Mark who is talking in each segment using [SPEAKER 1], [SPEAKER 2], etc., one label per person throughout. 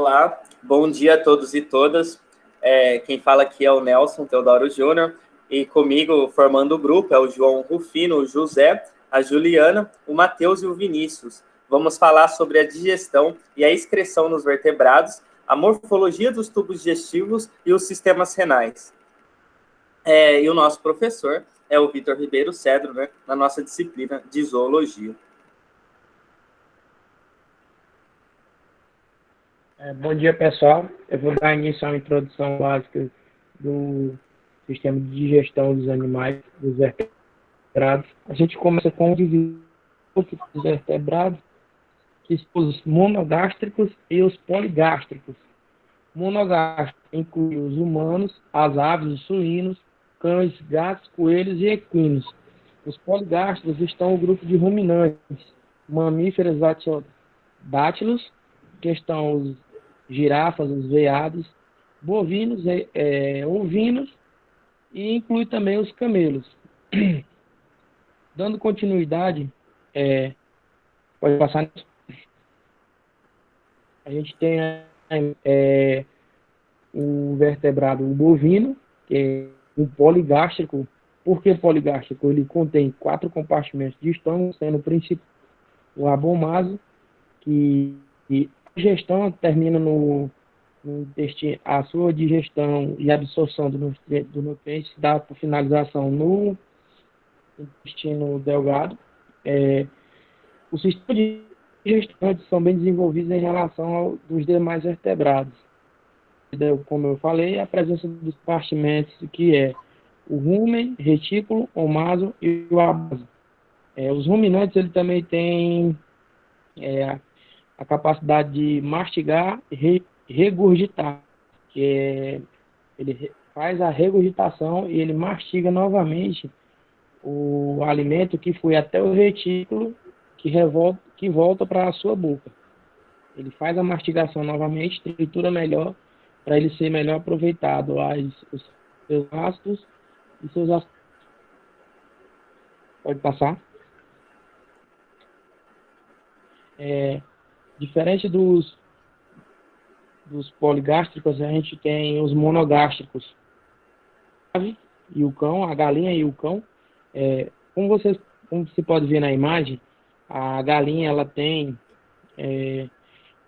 [SPEAKER 1] Olá, bom dia a todos e todas. Quem fala aqui é o Nelson Teodoro Júnior e comigo, formando o grupo, é o João Rufino, o José, a Juliana, o Matheus e o Vinícius. Vamos falar sobre a digestão e a excreção nos vertebrados, a morfologia dos tubos digestivos e os sistemas renais. E o nosso professor é o Vitor Ribeiro Cedro, né, na nossa disciplina de zoologia.
[SPEAKER 2] Bom dia, pessoal. Eu vou dar início à introdução básica do sistema de digestão dos animais, dos vertebrados. A gente começa com o divisão dos vertebrados, que são os monogástricos e os poligástricos. Monogástricos inclui os humanos, as aves, os suínos, cães, gatos, coelhos e equinos. Os poligástricos estão no grupo de ruminantes, mamíferos dátilos, que estão os girafas, os veados, bovinos, ovinos e inclui também os camelos. Dando continuidade, pode passar. A gente tem o vertebrado o bovino, que é um poligástrico. Por que poligástrico? Ele contém 4 compartimentos de estômago, sendo o principal o abomaso, que a digestão termina no intestino, a sua digestão e absorção do nutriente dá por finalização no intestino delgado. Os sistemas de digestão são bem desenvolvidos em relação aos demais vertebrados. Como eu falei, a presença dos compartimentos, que é o rumen, retículo, omaso e o abaso. Os ruminantes ele também têm a capacidade de mastigar e regurgitar, ele faz a regurgitação e ele mastiga novamente o alimento que foi até o retículo que volta para a sua boca. Ele faz a mastigação novamente, tritura melhor para ele ser melhor aproveitado os seus ácidos e seus ácidos. Pode passar. Diferente dos poligástricos, a gente tem os monogástricos. A ave e o cão, a galinha e o cão. Como você pode ver na imagem, a galinha ela tem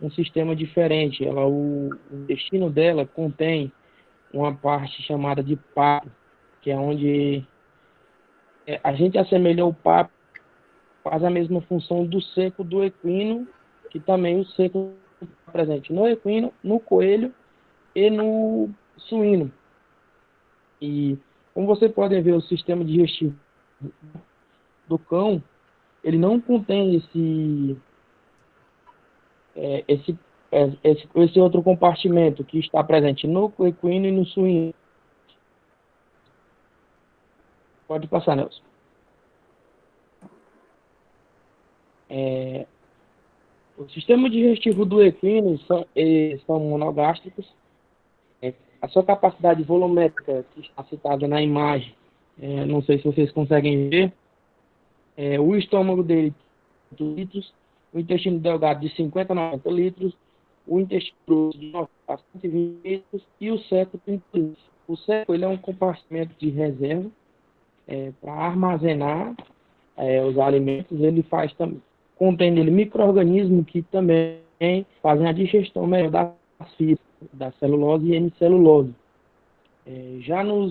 [SPEAKER 2] um sistema diferente. O intestino dela contém uma parte chamada de papo, que é onde a gente assemelhou o papo, faz a mesma função do seco do equino, que também o seco está presente no equino, no coelho e no suíno. E como você pode ver, o sistema digestivo do cão, ele não contém esse outro compartimento que está presente no equino e no suíno. Pode passar, Nelson. O sistema digestivo do equino são monogástricos. A sua capacidade volumétrica, que está citada na imagem, não sei se vocês conseguem ver, o estômago dele 8 litros, o intestino delgado de 50 a 90 litros, o intestino grosso de 90 a 120 litros e o seco 30 litros. O seco ele é um compartimento de reserva para armazenar os alimentos. Ele faz também, contém nele micro-organismos que também fazem a digestão melhor das fibras, da celulose e hemicelulose. Já um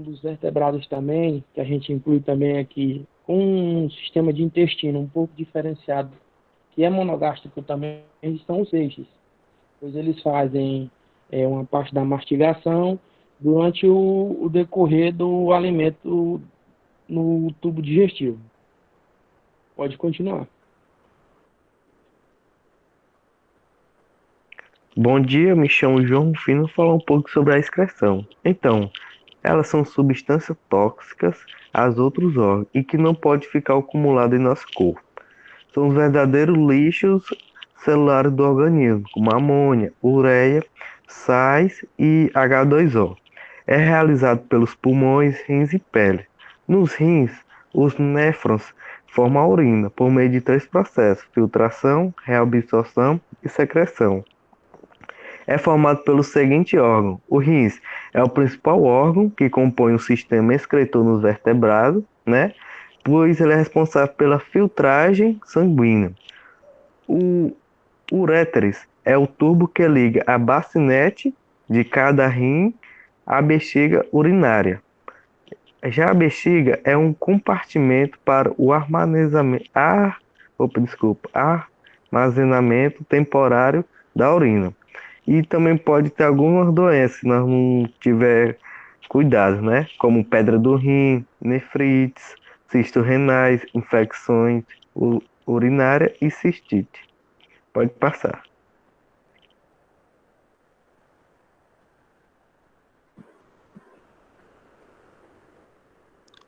[SPEAKER 2] dos vertebrados também, que a gente inclui também aqui, com um sistema de intestino um pouco diferenciado, que é monogástrico também, são os peixes, pois eles fazem uma parte da mastigação durante o decorrer do alimento no tubo digestivo. Pode continuar.
[SPEAKER 3] Bom dia, me chamo João Rufino, vou falar um pouco sobre a excreção. Então, elas são substâncias tóxicas aos outros órgãos e que não pode ficar acumulado em nosso corpo. São os verdadeiros lixos celulares do organismo, como amônia, ureia, sais e H2O. É realizado pelos pulmões, rins e pele. Nos rins, os néfrons formam a urina por meio de 3 processos: filtração, reabsorção e secreção. é formado pelo seguinte órgão. O rins é o principal órgão que compõe o sistema excretor nos vertebrados, né? Pois ele é responsável pela filtragem sanguínea. O uréteres é o tubo que liga a bacinete de cada rim à bexiga urinária. Já a bexiga é um compartimento para o armazenamento temporário da urina. E também pode ter algumas doenças se nós não tiver cuidado, né? Como pedra do rim, nefrites, cistos renais, infecções urinárias e cistite. Pode passar.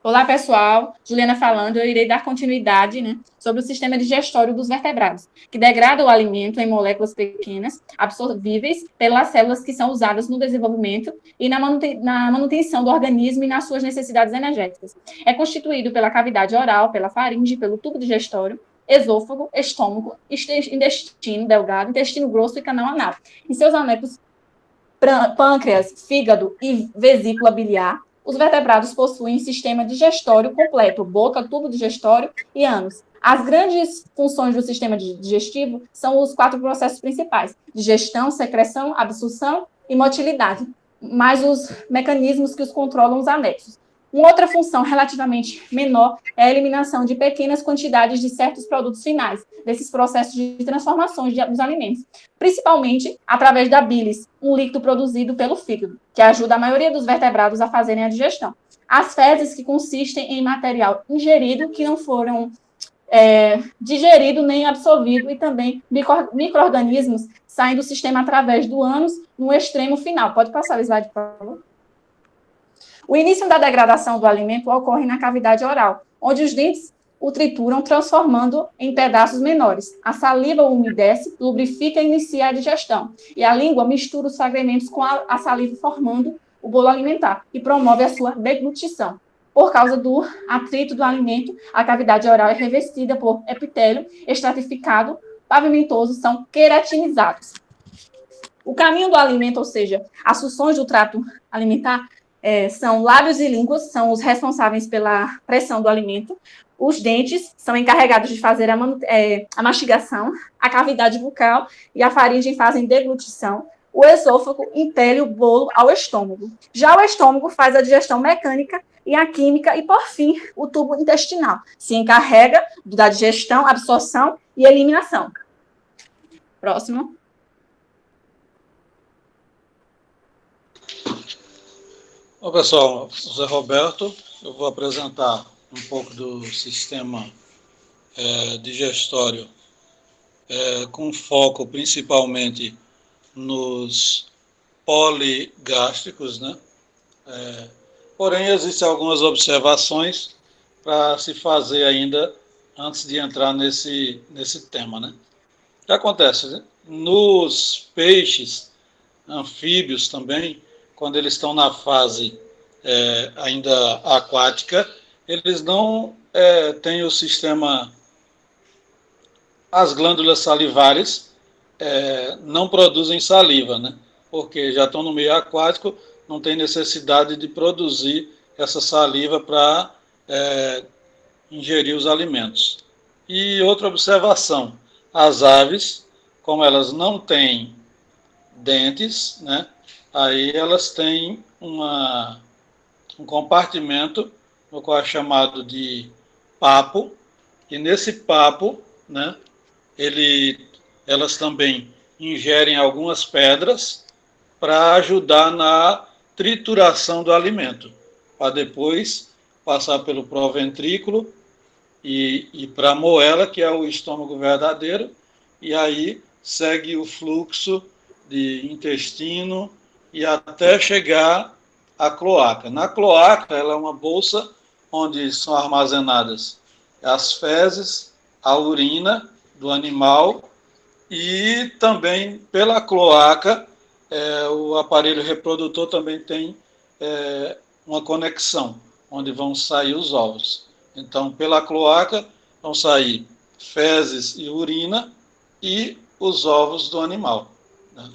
[SPEAKER 4] Olá, pessoal. Juliana falando. Eu irei dar continuidade, sobre o sistema digestório dos vertebrados, que degrada o alimento em moléculas pequenas, absorvíveis pelas células que são usadas no desenvolvimento e na manutenção do organismo e nas suas necessidades energéticas. É constituído pela cavidade oral, pela faringe, pelo tubo digestório, esôfago, estômago, intestino delgado, intestino grosso e canal anal. Em seus anexos, pâncreas, fígado e vesícula biliar, os vertebrados possuem sistema digestório completo, boca, tubo digestório e ânus. As grandes funções do sistema digestivo são os 4 processos principais: digestão, secreção, absorção e motilidade, mais os mecanismos que os controlam os anexos. Uma outra função relativamente menor é a eliminação de pequenas quantidades de certos produtos finais, desses processos de transformações dos alimentos, principalmente através da bilis, um líquido produzido pelo fígado, que ajuda a maioria dos vertebrados a fazerem a digestão. As fezes, que consistem em material ingerido que não foram digerido nem absorvido, e também micro-organismos saem do sistema através do ânus no extremo final. Pode passar o slide, por favor. O início da degradação do alimento ocorre na cavidade oral, onde os dentes o trituram, transformando em pedaços menores. A saliva o umedece, lubrifica e inicia a digestão. E a língua mistura os fragmentos com a saliva, formando o bolo alimentar, e promove a sua deglutição. Por causa do atrito do alimento, a cavidade oral é revestida por epitélio estratificado, pavimentoso, são queratinizados. O caminho do alimento, ou seja, as funções do trato alimentar, são lábios e línguas, são os responsáveis pela pressão do alimento. Os dentes são encarregados de fazer a mastigação. A cavidade bucal e a faringe fazem deglutição. O esôfago impele o bolo ao estômago. Já o estômago faz a digestão mecânica e a química, e, por fim, o tubo intestinal se encarrega da digestão, absorção e eliminação. Próximo.
[SPEAKER 5] Bom, pessoal, José Roberto, eu vou apresentar um pouco do sistema digestório, com foco principalmente nos poligástricos, né? Porém, existem algumas observações para se fazer ainda antes de entrar nesse tema, né? O que acontece? Né? Nos peixes, anfíbios também, quando eles estão na fase ainda aquática, eles não têm o sistema, as glândulas salivares não produzem saliva, né? Porque já estão no meio aquático, não tem necessidade de produzir essa saliva para ingerir os alimentos. E outra observação, as aves, como elas não têm dentes, né? Aí elas têm um compartimento, no qual é chamado de papo, e nesse papo, né, elas também ingerem algumas pedras para ajudar na trituração do alimento, para depois passar pelo proventrículo e para a moela, que é o estômago verdadeiro, e aí segue o fluxo de intestino e até chegar à cloaca. Na cloaca, ela é uma bolsa onde são armazenadas as fezes, a urina do animal, e também pela cloaca, o aparelho reprodutor também tem uma conexão, onde vão sair os ovos. Então, pela cloaca vão sair fezes e urina e os ovos do animal, né?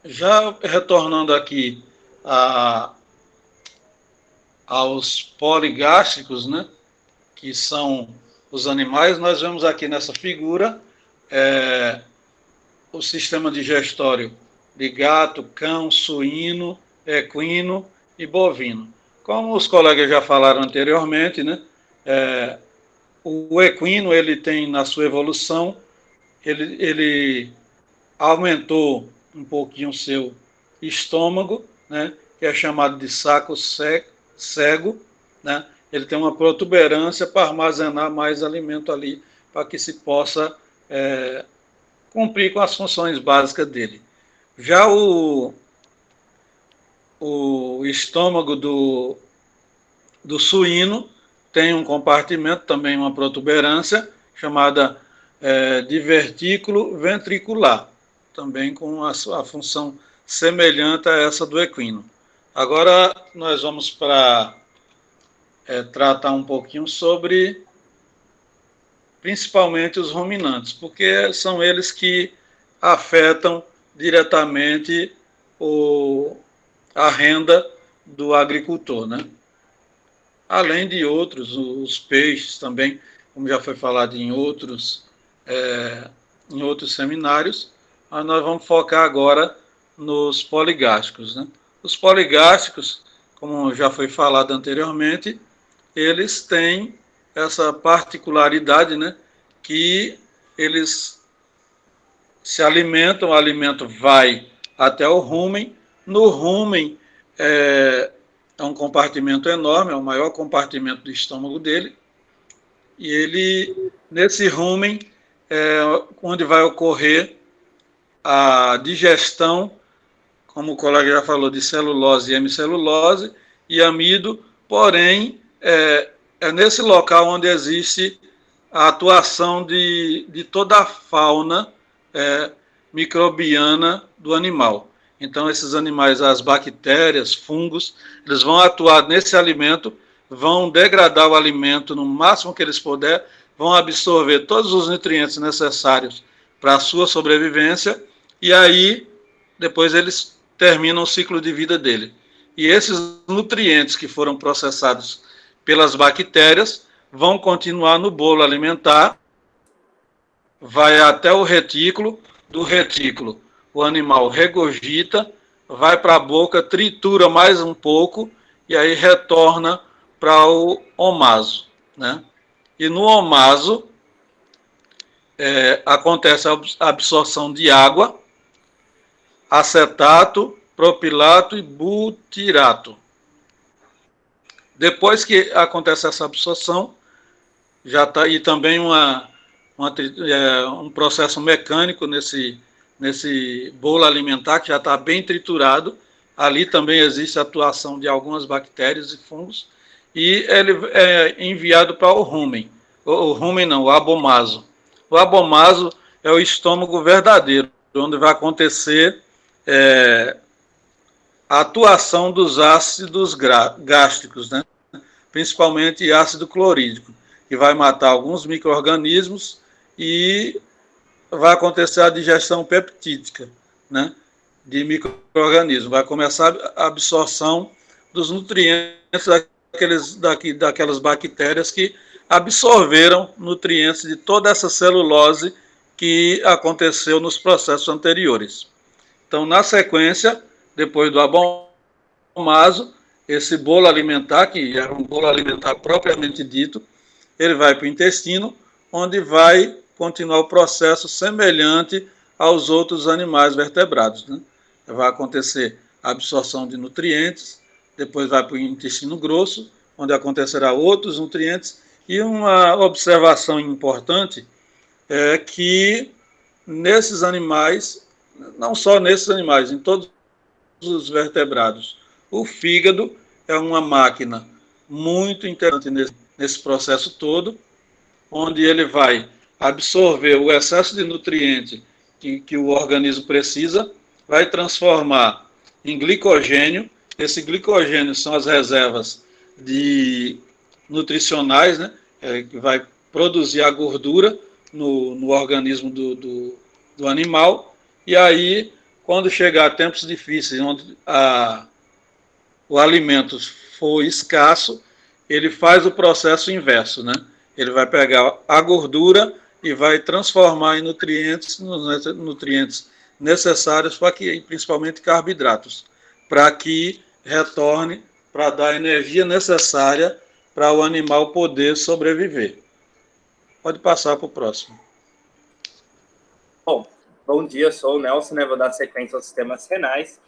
[SPEAKER 5] Já retornando aqui aos poligástricos, né, que são os animais, nós vemos aqui nessa figura o sistema digestório de gato, cão, suíno, equino e bovino. Como os colegas já falaram anteriormente, né, o equino ele tem na sua evolução, ele aumentou um pouquinho o seu estômago, né, que é chamado de saco cego, né, ele tem uma protuberância para armazenar mais alimento ali, para que se possa cumprir com as funções básicas dele. Já o estômago do suíno tem um compartimento, também uma protuberância, chamada divertículo ventricular, também com a função semelhante a essa do equino. Agora nós vamos para tratar um pouquinho sobre principalmente os ruminantes, porque são eles que afetam diretamente a renda do agricultor, né? Além de outros, os peixes também, como já foi falado em outros seminários, mas nós vamos focar agora nos poligástricos, né? Os poligástricos, como já foi falado anteriormente, eles têm essa particularidade, né, que eles se alimentam, o alimento vai até o rumen. No rumen é um compartimento enorme, é o maior compartimento do estômago dele, e ele, nesse rumen, onde vai ocorrer a digestão, como o colega já falou, de celulose e hemicelulose e amido, porém, é nesse local onde existe a atuação de toda a fauna microbiana do animal. Então, esses animais, as bactérias, fungos, eles vão atuar nesse alimento, vão degradar o alimento no máximo que eles puderem, vão absorver todos os nutrientes necessários para a sua sobrevivência, e aí, depois eles terminam o ciclo de vida dele. E esses nutrientes que foram processados pelas bactérias vão continuar no bolo alimentar, vai até o retículo, do retículo o animal regurgita, vai para a boca, tritura mais um pouco e aí retorna para o omaso, né? E no omaso acontece a absorção de água, acetato, propilato e butirato. Depois que acontece essa absorção, já está aí também um processo mecânico nesse bolo alimentar, que já está bem triturado. Ali também existe a atuação de algumas bactérias e fungos, e ele é enviado para o rumen. O rumen não, o abomaso. O abomaso é o estômago verdadeiro, onde vai acontecer a atuação dos ácidos gástricos, né? Principalmente ácido clorídrico, que vai matar alguns micro-organismos e vai acontecer a digestão peptídica, né, de micro-organismos. Vai começar a absorção dos nutrientes daquelas bactérias que absorveram nutrientes de toda essa celulose que aconteceu nos processos anteriores. Então, na sequência, depois do abomaso, esse bolo alimentar, que era um bolo alimentar propriamente dito, ele vai para o intestino, onde vai continuar o processo semelhante aos outros animais vertebrados, né? Vai acontecer a absorção de nutrientes, depois vai para o intestino grosso, onde acontecerá outros nutrientes, e uma observação importante é que nesses animais, não só nesses animais, em todos os vertebrados, o fígado é uma máquina muito interessante nesse processo todo, onde ele vai absorver o excesso de nutriente que o organismo precisa, vai transformar em glicogênio. Esse glicogênio são as reservas nutricionais, né, que vai produzir a gordura no organismo do animal, e aí, quando chegar a tempos difíceis, onde o alimento for escasso, ele faz o processo inverso, né? Ele vai pegar a gordura e vai transformar em nutrientes, nos nutrientes necessários para que, principalmente carboidratos, para que retorne, para dar a energia necessária para o animal poder sobreviver. Pode passar para o próximo.
[SPEAKER 1] Bom dia, sou o Nelson, né? Vou dar sequência aos sistemas renais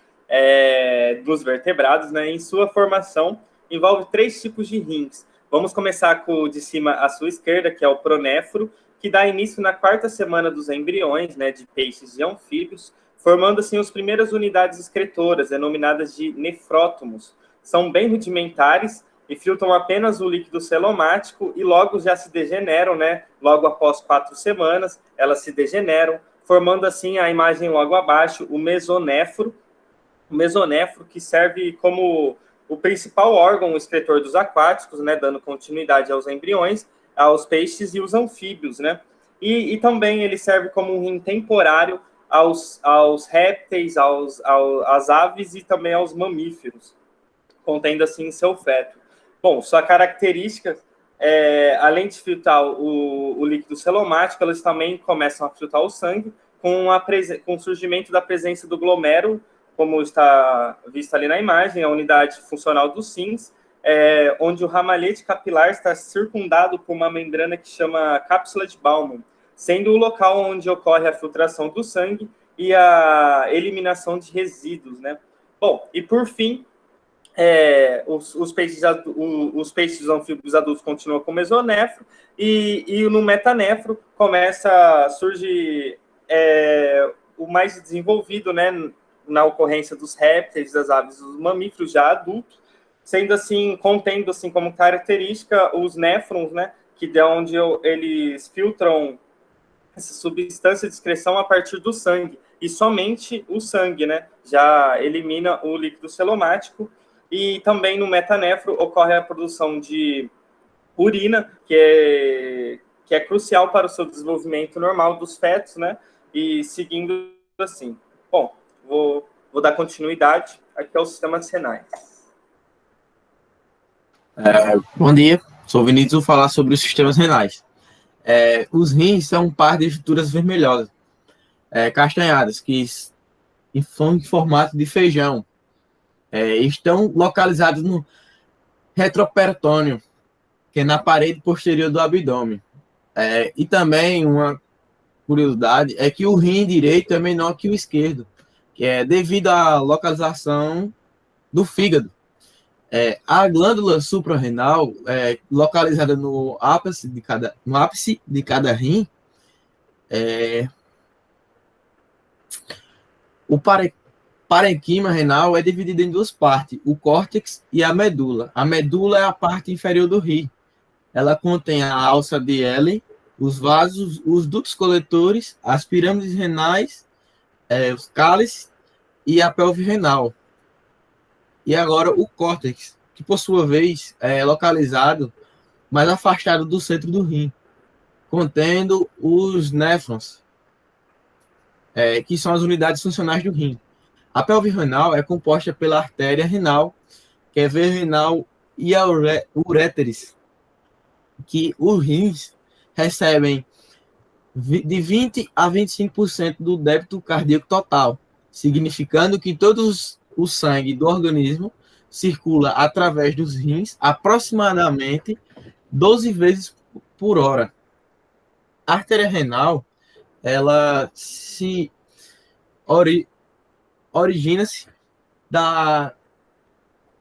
[SPEAKER 1] dos vertebrados, né? Em sua formação, envolve 3 tipos de rins. Vamos começar com o de cima à sua esquerda, que é o pronéfro, que dá início na 4ª semana dos embriões, né, de peixes e anfíbios, formando assim as primeiras unidades excretoras, denominadas de nefrótomos. São bem rudimentares e filtram apenas o líquido celomático e logo já se degeneram, né? Logo após 4 semanas, elas se degeneram, formando assim a imagem logo abaixo, o mesonéfro. O mesonéfro que serve como o principal órgão excretor dos aquáticos, né? Dando continuidade aos embriões, aos peixes e os anfíbios, né? E também ele serve como um rim temporário aos répteis, às aves e também aos mamíferos, contendo assim seu feto. Bom, sua característica, além de filtrar o líquido celomático, elas também começam a filtrar o sangue com o surgimento da presença do glomérulo, como está visto ali na imagem, a unidade funcional dos rins, onde o ramalhete capilar está circundado por uma membrana que chama cápsula de Bowman, sendo o local onde ocorre a filtração do sangue e a eliminação de resíduos, né? Bom, e por fim, os peixes anfíbios adultos continuam com mesonéfro e no metanéfro começa a surgir o mais desenvolvido, né, na ocorrência dos répteis, das aves e dos mamíferos já adultos, sendo assim, contendo assim como característica os néfrons, né, que é onde eles filtram essa substância de excreção a partir do sangue, e somente o sangue, né, já elimina o líquido celomático. E também no metanéfro ocorre a produção de urina, que é crucial para o seu desenvolvimento normal dos fetos, né, e seguindo assim. Bom, vou dar continuidade aqui aos sistemas renais.
[SPEAKER 6] Bom dia, sou o Vinícius, vou falar sobre os sistemas renais. Os rins são um par de estruturas vermelhosas, castanhadas, que são em formato de feijão. Estão localizados no retropertônio, que é na parede posterior do abdômen. E também uma curiosidade é que o rim direito é menor que o esquerdo, que é devido à localização do fígado. A glândula suprarrenal, localizada no ápice de cada rim, o parênquima renal é dividido em 2 partes, o córtex e a medula. A medula é a parte inferior do rim. Ela contém a alça de Ellen, os vasos, os ductos coletores, as pirâmides renais, os cálices e a pelve renal. E agora o córtex, que por sua vez é localizado mais afastado do centro do rim, contendo os néfrons, que são as unidades funcionais do rim. A pelve renal é composta pela artéria renal, que é veia renal e a uréteres, que os rins recebem de 20% a 25% do débito cardíaco total, significando que todo o sangue do organismo circula através dos rins aproximadamente 12 vezes por hora. A artéria renal, ela se origina-se da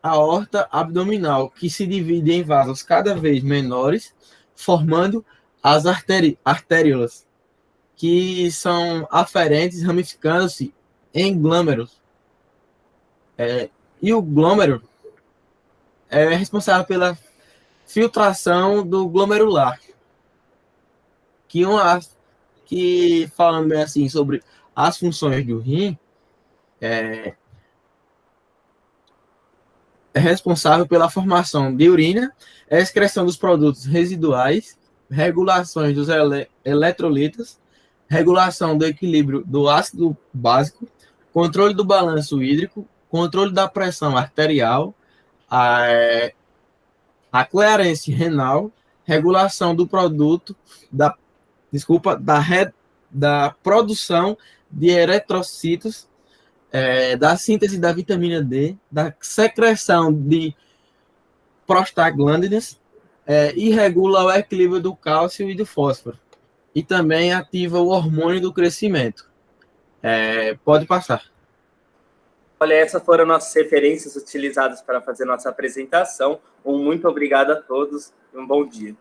[SPEAKER 6] aorta abdominal, que se divide em vasos cada vez menores, formando as artériolas, que são aferentes, ramificando-se em glômerulos. E o glômerulo é responsável pela filtração do glomerular, que falando bem assim sobre as funções do rim, é responsável pela formação de urina, excreção dos produtos residuais, regulações dos eletrolitos, regulação do equilíbrio do ácido básico, controle do balanço hídrico, controle da pressão arterial, a coerência renal, regulação do produto, da produção de eritrocitos, da síntese da vitamina D, da secreção de prostaglandinas, e regula o equilíbrio do cálcio e do fósforo. E também ativa o hormônio do crescimento. Pode passar.
[SPEAKER 1] Olha, essas foram nossas referências utilizadas para fazer nossa apresentação. Muito obrigado a todos e um bom dia.